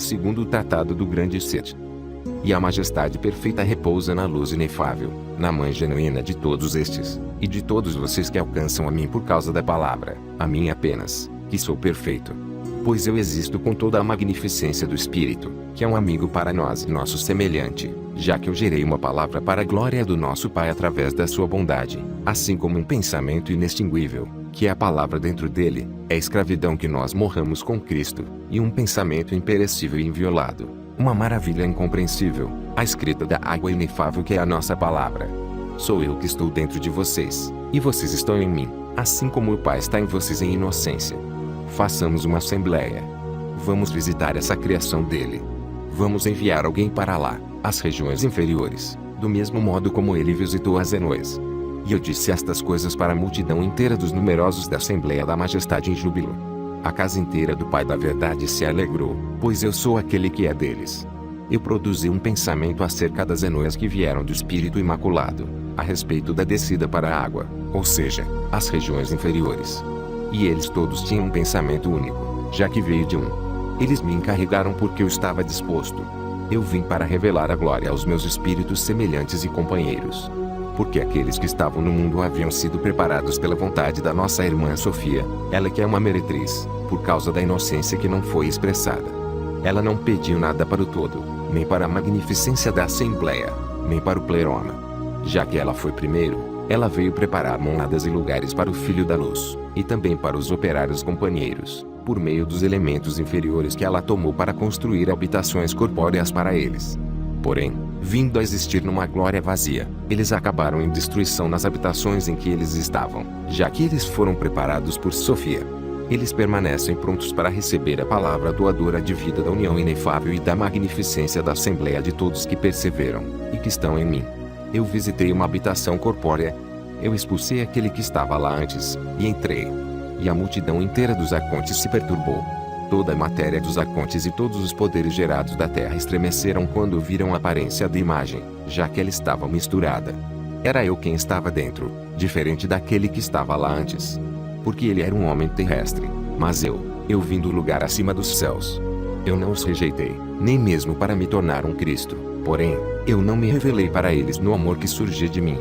segundo o tratado do grande Sete. E a majestade perfeita repousa na luz inefável, na mãe genuína de todos estes, e de todos vocês que alcançam a mim por causa da palavra, a mim apenas, que sou perfeito. Pois eu existo com toda a magnificência do Espírito, que é um amigo para nós e nosso semelhante, já que eu gerei uma palavra para a glória do nosso Pai através da sua bondade, assim como um pensamento inextinguível, que é a palavra dentro dele, é escravidão que nós morramos com Cristo, e um pensamento imperecível e inviolado, uma maravilha incompreensível, a escrita da água inefável que é a nossa palavra. Sou eu que estou dentro de vocês, e vocês estão em mim, assim como o Pai está em vocês em inocência. Façamos uma assembleia. Vamos visitar essa criação dele. Vamos enviar alguém para lá, as regiões inferiores, do mesmo modo como ele visitou as Enoes. E eu disse estas coisas para a multidão inteira dos numerosos da Assembleia da Majestade em júbilo. A casa inteira do Pai da Verdade se alegrou, pois eu sou aquele que é deles. Eu produzi um pensamento acerca das Enoes que vieram do Espírito Imaculado, a respeito da descida para a água, ou seja, as regiões inferiores. E eles todos tinham um pensamento único, já que veio de um. Eles me encarregaram porque eu estava disposto. Eu vim para revelar a glória aos meus espíritos semelhantes e companheiros. Porque aqueles que estavam no mundo haviam sido preparados pela vontade da nossa irmã Sofia, ela que é uma meretriz, por causa da inocência que não foi expressada. Ela não pediu nada para o todo, nem para a magnificência da Assembleia, nem para o pleroma. Já que ela foi primeiro, ela veio preparar moradas e lugares para o Filho da Luz, e também para os operários companheiros, por meio dos elementos inferiores que ela tomou para construir habitações corpóreas para eles. Porém, vindo a existir numa glória vazia, eles acabaram em destruição nas habitações em que eles estavam, já que eles foram preparados por Sofia. Eles permanecem prontos para receber a palavra doadora de vida da união inefável e da magnificência da Assembleia de todos que perseveram, e que estão em mim. Eu visitei uma habitação corpórea. Eu expulsei aquele que estava lá antes, e entrei. E a multidão inteira dos arcontes se perturbou. Toda a matéria dos arcontes e todos os poderes gerados da terra estremeceram quando viram a aparência da imagem, já que ela estava misturada. Era eu quem estava dentro, diferente daquele que estava lá antes. Porque ele era um homem terrestre, mas eu vim do lugar acima dos céus. Eu não os rejeitei, nem mesmo para me tornar um Cristo. Porém, eu não me revelei para eles no amor que surgia de mim.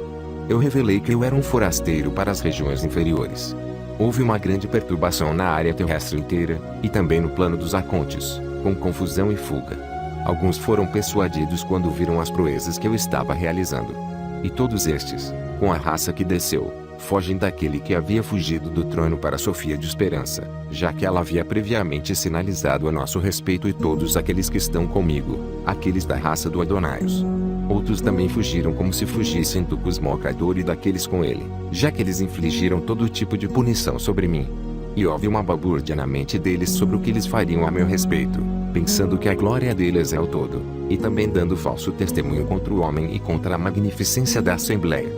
Eu revelei que eu era um forasteiro para as regiões inferiores. Houve uma grande perturbação na área terrestre inteira, e também no plano dos arcontes, com confusão e fuga. Alguns foram persuadidos quando viram as proezas que eu estava realizando. E todos estes, com a raça que desceu, fogem daquele que havia fugido do trono para Sofia de Esperança, já que ela havia previamente sinalizado a nosso respeito e todos aqueles que estão comigo, aqueles da raça do Adonaios. Outros também fugiram como se fugissem do cosmocrador e daqueles com ele, já que eles infligiram todo tipo de punição sobre mim. E houve uma balbúrdia na mente deles sobre o que eles fariam a meu respeito, pensando que a glória deles é o todo, e também dando falso testemunho contra o homem e contra a magnificência da Assembleia.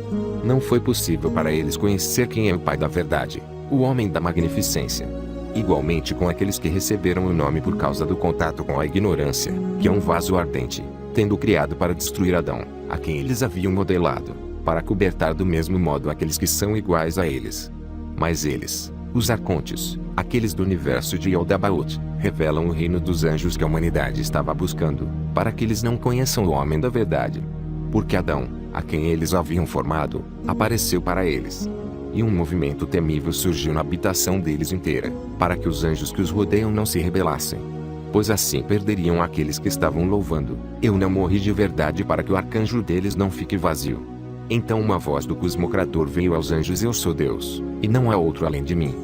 Não foi possível para eles conhecer quem é o Pai da Verdade, o homem da magnificência. Igualmente com aqueles que receberam o nome por causa do contato com a ignorância, que é um vaso ardente, tendo criado para destruir Adão, a quem eles haviam modelado, para cobertar do mesmo modo aqueles que são iguais a eles. Mas eles, os arcontes, aqueles do universo de Yaldabaoth, revelam o reino dos anjos que a humanidade estava buscando, para que eles não conheçam o homem da verdade. Porque Adão, a quem eles haviam formado, apareceu para eles. E um movimento temível surgiu na habitação deles inteira, para que os anjos que os rodeiam não se rebelassem. Pois assim perderiam aqueles que estavam louvando. Eu não morri de verdade para que o arcanjo deles não fique vazio. Então uma voz do cosmocrador veio aos anjos: eu sou Deus, e não há outro além de mim.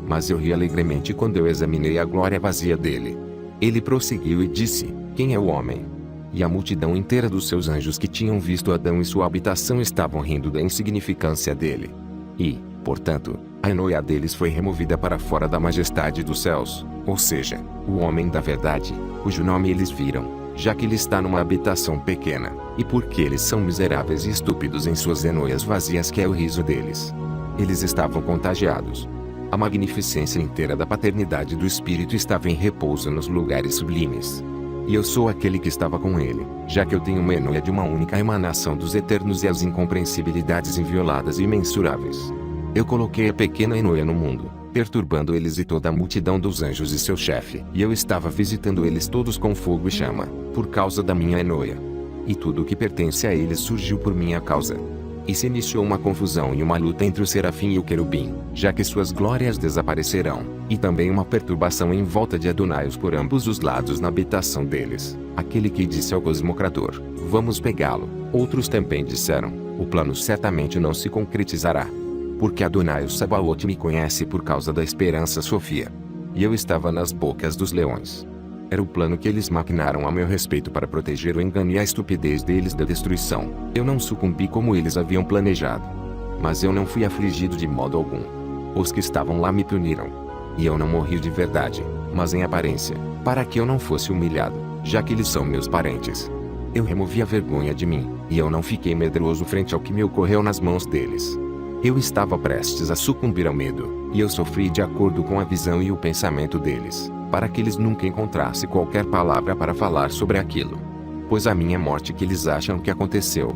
Mas eu ri alegremente quando eu examinei a glória vazia dele. Ele prosseguiu e disse: quem é o homem? E a multidão inteira dos seus anjos que tinham visto Adão e sua habitação estavam rindo da insignificância dele. E, portanto, a enoia deles foi removida para fora da majestade dos céus, ou seja, o homem da verdade, cujo nome eles viram, já que ele está numa habitação pequena, e porque eles são miseráveis e estúpidos em suas enoias vazias que é o riso deles. Eles estavam contagiados. A magnificência inteira da paternidade do Espírito estava em repouso nos lugares sublimes. E eu sou aquele que estava com ele, já que eu tenho uma enoia de uma única emanação dos eternos e as incompreensibilidades invioladas e imensuráveis. Eu coloquei a pequena enoia no mundo, perturbando eles e toda a multidão dos anjos e seu chefe. E eu estava visitando eles todos com fogo e chama, por causa da minha Enoia. E tudo o que pertence a eles surgiu por minha causa. E se iniciou uma confusão e uma luta entre o serafim e o querubim, já que suas glórias desaparecerão, e também uma perturbação em volta de Adonaios por ambos os lados na habitação deles. Aquele que disse ao cosmocrator, vamos pegá-lo. Outros também disseram, o plano certamente não se concretizará. Porque Adonaios Sabaote me conhece por causa da esperança Sofia. E eu estava nas bocas dos leões. Era o plano que eles maquinaram a meu respeito para proteger o engano e a estupidez deles da destruição. Eu não sucumbi como eles haviam planejado. Mas eu não fui afligido de modo algum. Os que estavam lá me puniram. E eu não morri de verdade, mas em aparência, para que eu não fosse humilhado, já que eles são meus parentes. Eu removi a vergonha de mim, e eu não fiquei medroso frente ao que me ocorreu nas mãos deles. Eu estava prestes a sucumbir ao medo, e eu sofri de acordo com a visão e o pensamento deles, para que eles nunca encontrassem qualquer palavra para falar sobre aquilo. Pois a minha morte que eles acham que aconteceu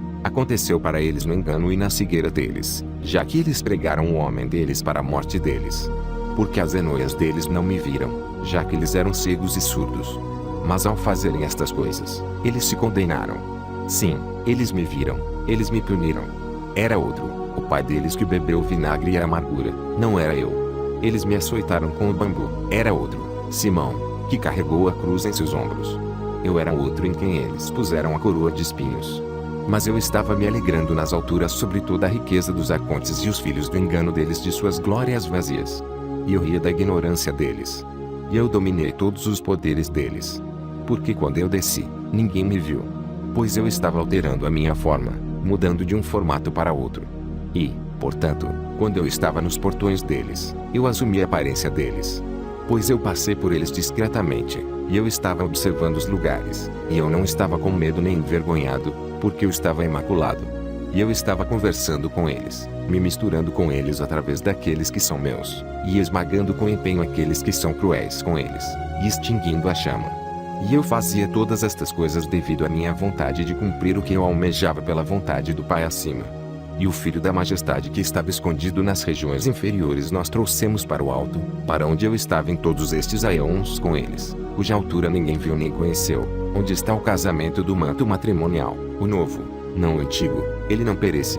para eles no engano e na cegueira deles, já que eles pregaram o homem deles para a morte deles. Porque as Enoias deles não me viram, já que eles eram cegos e surdos. Mas ao fazerem estas coisas, eles se condenaram. Sim, eles me viram, eles me puniram. Era outro, o pai deles que bebeu o vinagre e a amargura, não era eu. Eles me açoitaram com o bambu, era outro, Simão, que carregou a cruz em seus ombros. Eu era outro em quem eles puseram a coroa de espinhos. Mas eu estava me alegrando nas alturas sobre toda a riqueza dos arcontes e os filhos do engano deles de suas glórias vazias. E eu ria da ignorância deles. E eu dominei todos os poderes deles. Porque quando eu desci, ninguém me viu. Pois eu estava alterando a minha forma, mudando de um formato para outro. E, portanto, quando eu estava nos portões deles, eu assumi a aparência deles. Pois eu passei por eles discretamente, e eu estava observando os lugares, e eu não estava com medo nem envergonhado, porque eu estava imaculado. E eu estava conversando com eles, me misturando com eles através daqueles que são meus, e esmagando com empenho aqueles que são cruéis com eles, e extinguindo a chama. E eu fazia todas estas coisas devido à minha vontade de cumprir o que eu almejava pela vontade do Pai acima. E o Filho da Majestade que estava escondido nas regiões inferiores nós trouxemos para o alto, para onde eu estava em todos estes aeons com eles, cuja altura ninguém viu nem conheceu, onde está o casamento do manto matrimonial, o novo, não o antigo, ele não perece.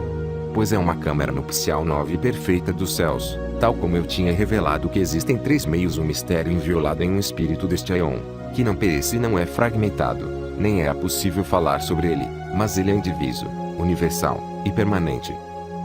Pois é uma câmara nupcial nova e perfeita dos céus, tal como eu tinha revelado que existem 3 meios um mistério inviolado em um espírito deste aeon, que não perece e não é fragmentado, nem é possível falar sobre ele, mas ele é indiviso, universal e permanente.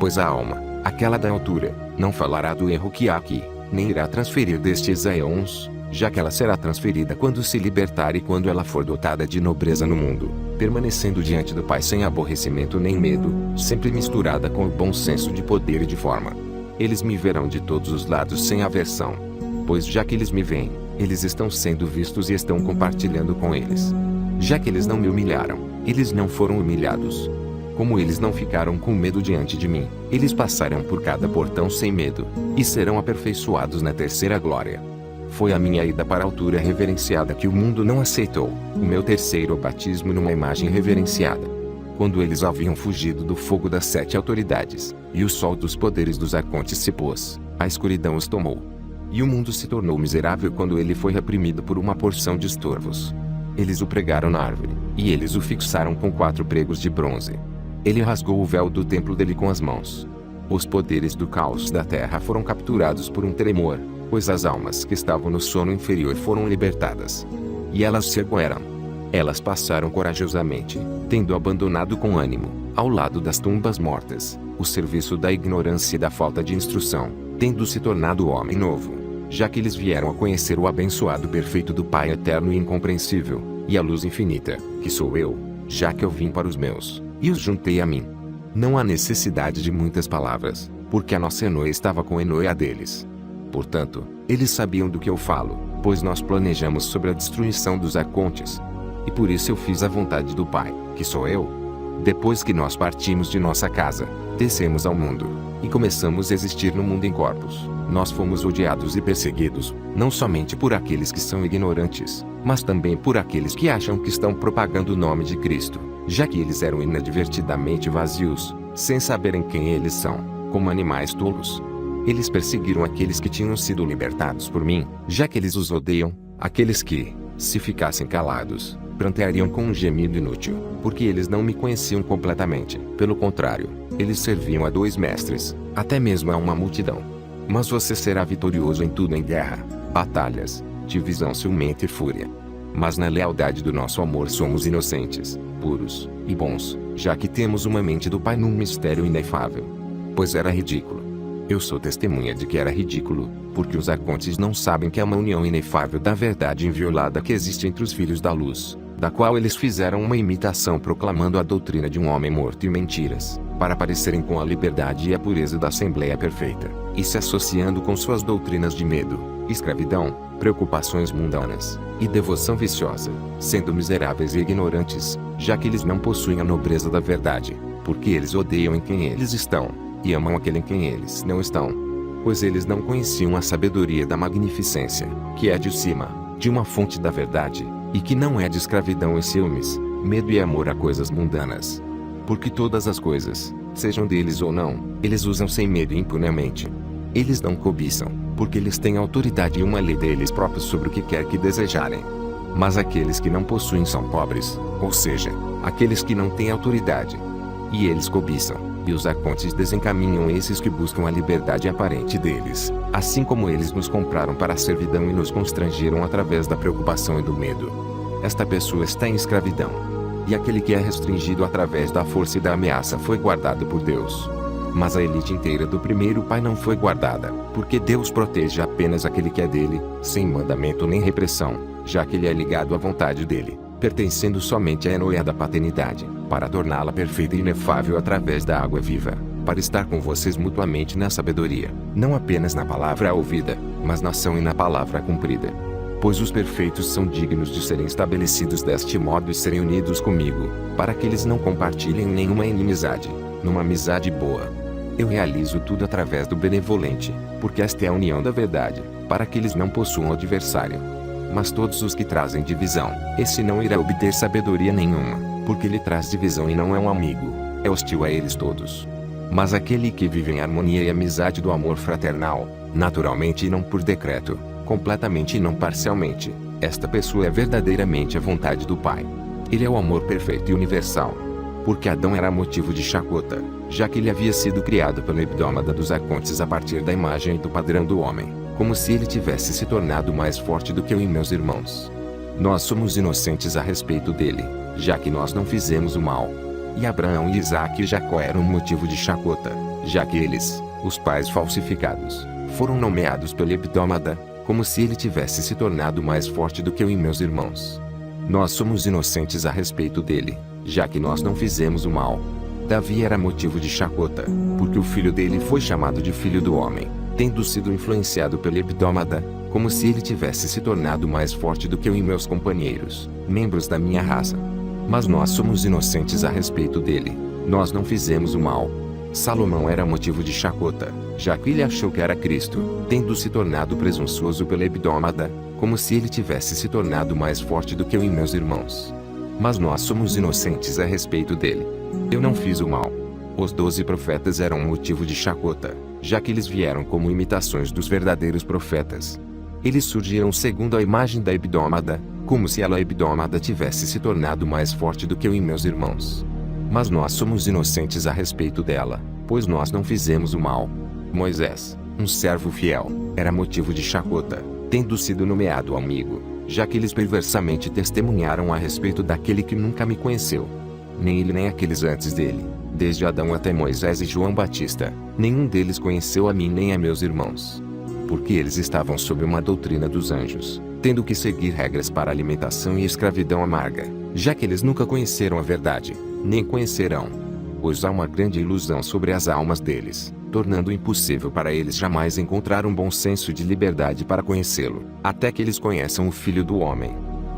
Pois a alma, aquela da altura, não falará do erro que há aqui, nem irá transferir destes aeons, já que ela será transferida quando se libertar e quando ela for dotada de nobreza no mundo, permanecendo diante do Pai sem aborrecimento nem medo, sempre misturada com o bom senso de poder e de forma. Eles me verão de todos os lados sem aversão. Pois já que eles me veem, eles estão sendo vistos e estão compartilhando com eles. Já que eles não me humilharam, eles não foram humilhados. Como eles não ficaram com medo diante de mim, eles passarão por cada portão sem medo, e serão aperfeiçoados na terceira glória. Foi a minha ida para a altura reverenciada que o mundo não aceitou, o meu terceiro batismo numa imagem reverenciada. Quando eles haviam fugido do fogo das 7 autoridades, e o sol dos poderes dos arcontes se pôs, a escuridão os tomou. E o mundo se tornou miserável quando ele foi reprimido por uma porção de estorvos. Eles o pregaram na árvore, e eles o fixaram com 4 pregos de bronze. Ele rasgou o véu do templo dele com as mãos. Os poderes do caos da terra foram capturados por um tremor, pois as almas que estavam no sono inferior foram libertadas. E elas se ergueram. Elas passaram corajosamente, tendo abandonado com ânimo, ao lado das tumbas mortas, o serviço da ignorância e da falta de instrução, tendo se tornado homem novo, já que eles vieram a conhecer o abençoado perfeito do Pai eterno e incompreensível, e a luz infinita, que sou eu, já que eu vim para os meus, e os juntei a mim. Não há necessidade de muitas palavras, porque a nossa Enoia estava com a Enoia deles. Portanto, eles sabiam do que eu falo, pois nós planejamos sobre a destruição dos arcontes. E por isso eu fiz a vontade do Pai, que sou eu. Depois que nós partimos de nossa casa, descemos ao mundo, e começamos a existir no mundo em corpos. Nós fomos odiados e perseguidos, não somente por aqueles que são ignorantes, mas também por aqueles que acham que estão propagando o nome de Cristo, já que eles eram inadvertidamente vazios, sem saberem quem eles são, como animais tolos. Eles perseguiram aqueles que tinham sido libertados por mim, já que eles os odeiam, aqueles que, se ficassem calados, pranteariam com um gemido inútil, porque eles não me conheciam completamente. Pelo contrário, eles serviam a 2 mestres, até mesmo a uma multidão. Mas você será vitorioso em tudo, em guerra, batalhas, divisão ciumenta e fúria. Mas na lealdade do nosso amor somos inocentes, puros e bons, já que temos uma mente do Pai num mistério inefável. Pois era ridículo. Eu sou testemunha de que era ridículo, porque os arcontes não sabem que é uma união inefável da verdade inviolada que existe entre os filhos da luz, da qual eles fizeram uma imitação proclamando a doutrina de um homem morto e mentiras, para parecerem com a liberdade e a pureza da Assembleia Perfeita, e se associando com suas doutrinas de medo, escravidão, preocupações mundanas e devoção viciosa, sendo miseráveis e ignorantes, já que eles não possuem a nobreza da verdade, porque eles odeiam em quem eles estão, e amam aquele em quem eles não estão. Pois eles não conheciam a sabedoria da magnificência, que é de cima, de uma fonte da verdade, e que não é de escravidão e ciúmes, medo e amor a coisas mundanas. Porque todas as coisas, sejam deles ou não, eles usam sem medo e impunemente. Eles não cobiçam, porque eles têm autoridade e uma lei deles próprios sobre o que quer que desejarem. Mas aqueles que não possuem são pobres, ou seja, aqueles que não têm autoridade. E eles cobiçam, e os arcontes desencaminham esses que buscam a liberdade aparente deles, assim como eles nos compraram para a servidão e nos constrangeram através da preocupação e do medo. Esta pessoa está em escravidão. E aquele que é restringido através da força e da ameaça foi guardado por Deus. Mas a elite inteira do primeiro pai não foi guardada, porque Deus protege apenas aquele que é dele, sem mandamento nem repressão, já que ele é ligado à vontade dele, pertencendo somente à Enoé da paternidade, para torná-la perfeita e inefável através da água viva, para estar com vocês mutuamente na sabedoria, não apenas na palavra ouvida, mas na ação e na palavra cumprida. Pois os perfeitos são dignos de serem estabelecidos deste modo e serem unidos comigo, para que eles não compartilhem nenhuma inimizade, numa amizade boa. Eu realizo tudo através do benevolente, porque esta é a união da verdade, para que eles não possuam adversário. Mas todos os que trazem divisão, esse não irá obter sabedoria nenhuma, porque ele traz divisão e não é um amigo, é hostil a eles todos. Mas aquele que vive em harmonia e amizade do amor fraternal, naturalmente e não por decreto, completamente e não parcialmente, esta pessoa é verdadeiramente a vontade do Pai. Ele é o amor perfeito e universal. Porque Adão era motivo de chacota, já que ele havia sido criado pelo hebdômada dos arcontes a partir da imagem e do padrão do homem, como se ele tivesse se tornado mais forte do que eu e meus irmãos. Nós somos inocentes a respeito dele, já que nós não fizemos o mal. E Abraão e Isaque e Jacó eram motivo de chacota, já que eles, os pais falsificados, foram nomeados pelo hebdômada, como se ele tivesse se tornado mais forte do que eu e meus irmãos. Nós somos inocentes a respeito dele, já que nós não fizemos o mal. Davi era motivo de chacota, porque o filho dele foi chamado de filho do homem, tendo sido influenciado pelo hebdômada, como se ele tivesse se tornado mais forte do que eu e meus companheiros, membros da minha raça. Mas nós somos inocentes a respeito dele, nós não fizemos o mal. Salomão era motivo de chacota, já que ele achou que era Cristo, tendo se tornado presunçoso pelo hebdômada, como se ele tivesse se tornado mais forte do que eu e meus irmãos. Mas nós somos inocentes a respeito dele. Eu não fiz o mal. Os 12 profetas eram motivo de chacota, já que eles vieram como imitações dos verdadeiros profetas. Eles surgiram segundo a imagem da hebdômada, como se ela, a hebdômada, tivesse se tornado mais forte do que eu e meus irmãos. Mas nós somos inocentes a respeito dela, pois nós não fizemos o mal. Moisés, um servo fiel, era motivo de chacota, tendo sido nomeado amigo, já que eles perversamente testemunharam a respeito daquele que nunca me conheceu. Nem ele nem aqueles antes dele, desde Adão até Moisés e João Batista, nenhum deles conheceu a mim nem a meus irmãos. Porque eles estavam sob uma doutrina dos anjos, tendo que seguir regras para alimentação e escravidão amarga, já que eles nunca conheceram a verdade, nem conhecerão. Pois há uma grande ilusão sobre as almas deles, tornando impossível para eles jamais encontrar um bom senso de liberdade para conhecê-lo, até que eles conheçam o Filho do Homem.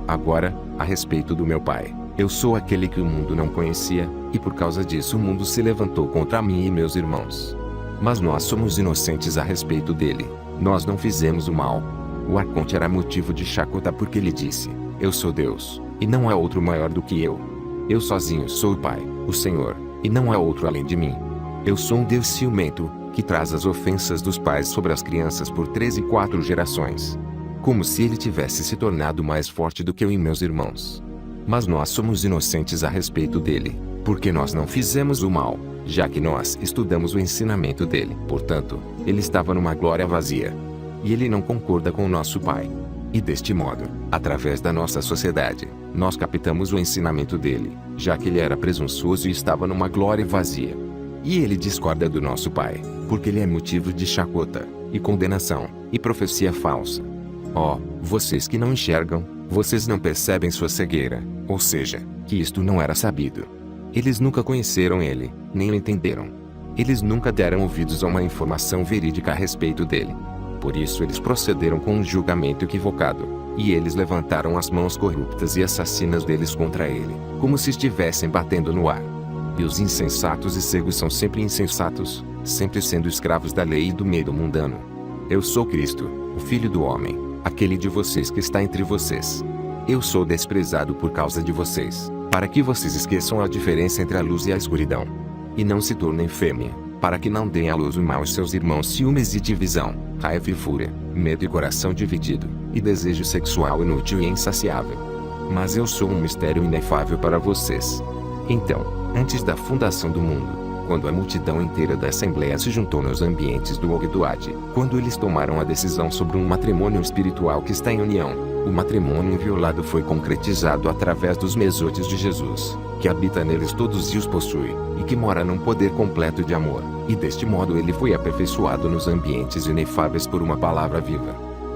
Agora, a respeito do meu Pai, eu sou aquele que o mundo não conhecia, e por causa disso o mundo se levantou contra mim e meus irmãos. Mas nós somos inocentes a respeito dele, nós não fizemos o mal. O arconte era motivo de chacota porque ele disse: eu sou Deus, e não há outro maior do que eu. Eu sozinho sou o Pai, o Senhor, e não há outro além de mim. Eu sou um Deus ciumento, que traz as ofensas dos pais sobre as crianças por 3 e 4 gerações. Como se ele tivesse se tornado mais forte do que eu e meus irmãos. Mas nós somos inocentes a respeito dele, porque nós não fizemos o mal, já que nós estudamos o ensinamento dele. Portanto, ele estava numa glória vazia. E ele não concorda com o nosso pai. E deste modo, através da nossa sociedade, nós captamos o ensinamento dele, já que ele era presunçoso e estava numa glória vazia. E ele discorda do nosso pai, porque ele é motivo de chacota, e condenação, e profecia falsa. Oh, vocês que não enxergam, vocês não percebem sua cegueira, ou seja, que isto não era sabido. Eles nunca conheceram ele, nem o entenderam. Eles nunca deram ouvidos a uma informação verídica a respeito dele. Por isso eles procederam com um julgamento equivocado, e eles levantaram as mãos corruptas e assassinas deles contra ele, como se estivessem batendo no ar. E os insensatos e cegos são sempre insensatos, sempre sendo escravos da lei e do medo mundano. Eu sou Cristo, o Filho do Homem, aquele de vocês que está entre vocês. Eu sou desprezado por causa de vocês, para que vocês esqueçam a diferença entre a luz e a escuridão. E não se tornem fêmea, para que não deem à luz o mal aos seus irmãos ciúmes e divisão, raiva e fúria, medo e coração dividido, e desejo sexual inútil e insaciável. Mas eu sou um mistério inefável para vocês. Então, antes da fundação do mundo, quando a multidão inteira da Assembleia se juntou nos ambientes do Ogdoad, quando eles tomaram a decisão sobre um matrimônio espiritual que está em união, o matrimônio inviolado foi concretizado através dos mesotes de Jesus, que habita neles todos e os possui, e que mora num poder completo de amor, e deste modo ele foi aperfeiçoado nos ambientes inefáveis por uma palavra viva.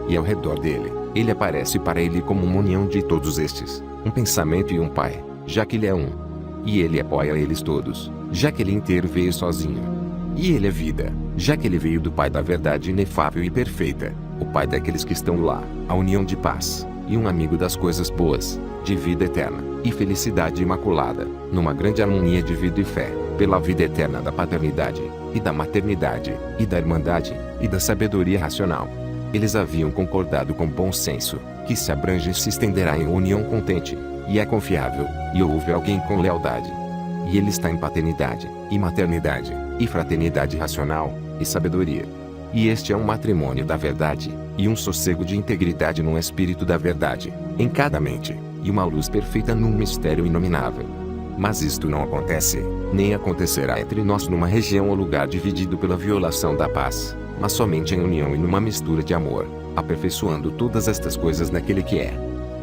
E ao redor dele, ele aparece para ele como uma união de todos estes, um pensamento e um pai, já que ele é um. E ele apoia eles todos, já que ele inteiro veio sozinho. E ele é vida, já que ele veio do Pai da verdade inefável e perfeita, o Pai daqueles que estão lá, a união de paz, e um amigo das coisas boas, de vida eterna, e felicidade imaculada, numa grande harmonia de vida e fé, pela vida eterna da paternidade, e da maternidade, e da irmandade, e da sabedoria racional. Eles haviam concordado com bom senso, que se abrange e se estenderá em união contente, e é confiável, e ouve alguém com lealdade. E ele está em paternidade, e maternidade, e fraternidade racional, e sabedoria. E este é um matrimônio da verdade, e um sossego de integridade num espírito da verdade, em cada mente, e uma luz perfeita num mistério inominável. Mas isto não acontece, nem acontecerá entre nós numa região ou lugar dividido pela violação da paz, mas somente em união e numa mistura de amor, aperfeiçoando todas estas coisas naquele que é.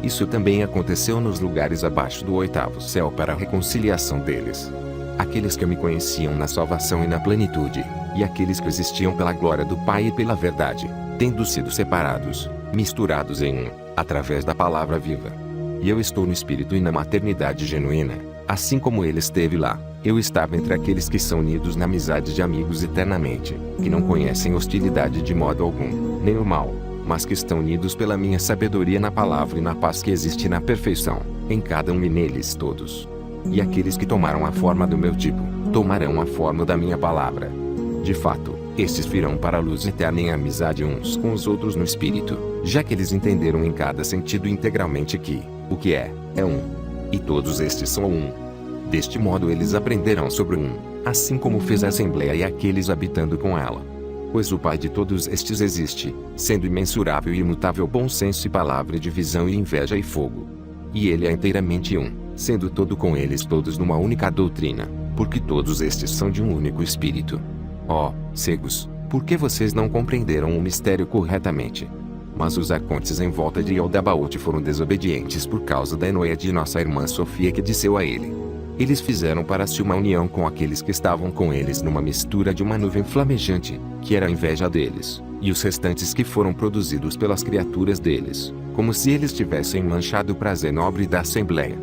Isso também aconteceu nos lugares abaixo do 8º céu para a reconciliação deles. Aqueles que me conheciam na salvação e na plenitude, e aqueles que existiam pela glória do Pai e pela verdade, tendo sido separados, misturados em um, através da palavra viva. E eu estou no espírito e na maternidade genuína, assim como ele esteve lá. Eu estava entre aqueles que são unidos na amizade de amigos eternamente, que não conhecem hostilidade de modo algum, nem o mal, mas que estão unidos pela minha sabedoria na palavra e na paz que existe na perfeição, em cada um e neles todos. E aqueles que tomaram a forma do meu tipo, tomarão a forma da minha palavra. De fato, estes virão para a luz eterna em amizade uns com os outros no espírito, já que eles entenderam em cada sentido integralmente que, o que é um. E todos estes são um. Deste modo eles aprenderão sobre um, assim como fez a Assembleia e aqueles habitando com ela. Pois o Pai de todos estes existe, sendo imensurável e imutável bom senso e palavra e divisão e inveja e fogo. E ele é inteiramente um, sendo todo com eles todos numa única doutrina, porque todos estes são de um único espírito. Ó, cegos, por que vocês não compreenderam o mistério corretamente? Mas os arcontes em volta de Yaldabaoth foram desobedientes por causa da enoia de nossa irmã Sofia que disseu a ele. Eles fizeram para si uma união com aqueles que estavam com eles numa mistura de uma nuvem flamejante, que era a inveja deles, e os restantes que foram produzidos pelas criaturas deles, como se eles tivessem manchado o prazer nobre da Assembleia.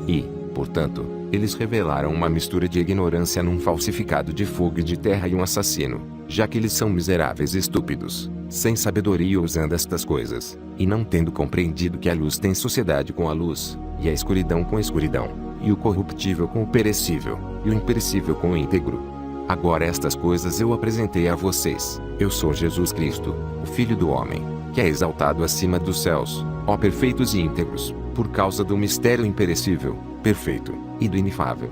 E, portanto, eles revelaram uma mistura de ignorância num falsificado de fogo e de terra e um assassino, já que eles são miseráveis e estúpidos, sem sabedoria usando estas coisas, e não tendo compreendido que a luz tem sociedade com a luz, e a escuridão com a escuridão, e o corruptível com o perecível, e o imperecível com o íntegro. Agora estas coisas eu apresentei a vocês. Eu sou Jesus Cristo, o Filho do Homem, que é exaltado acima dos céus, ó perfeitos e íntegros, por causa do mistério imperecível, perfeito, e do inefável.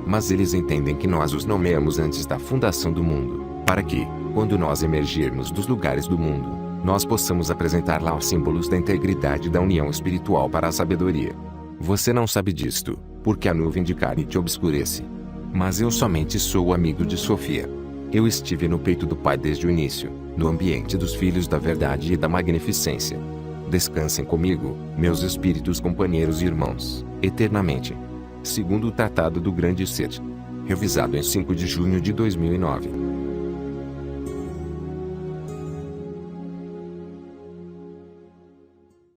Mas eles entendem que nós os nomeamos antes da fundação do mundo, para que, quando nós emergirmos dos lugares do mundo, nós possamos apresentar lá os símbolos da integridade e da união espiritual para a sabedoria. Você não sabe disto, porque a nuvem de carne te obscurece. Mas eu somente sou o amigo de Sofia. Eu estive no peito do Pai desde o início, no ambiente dos filhos da verdade e da magnificência. Descansem comigo, meus espíritos companheiros e irmãos, eternamente. Segundo o Tratado do Grande Ser. Revisado em 5 de junho de 2009.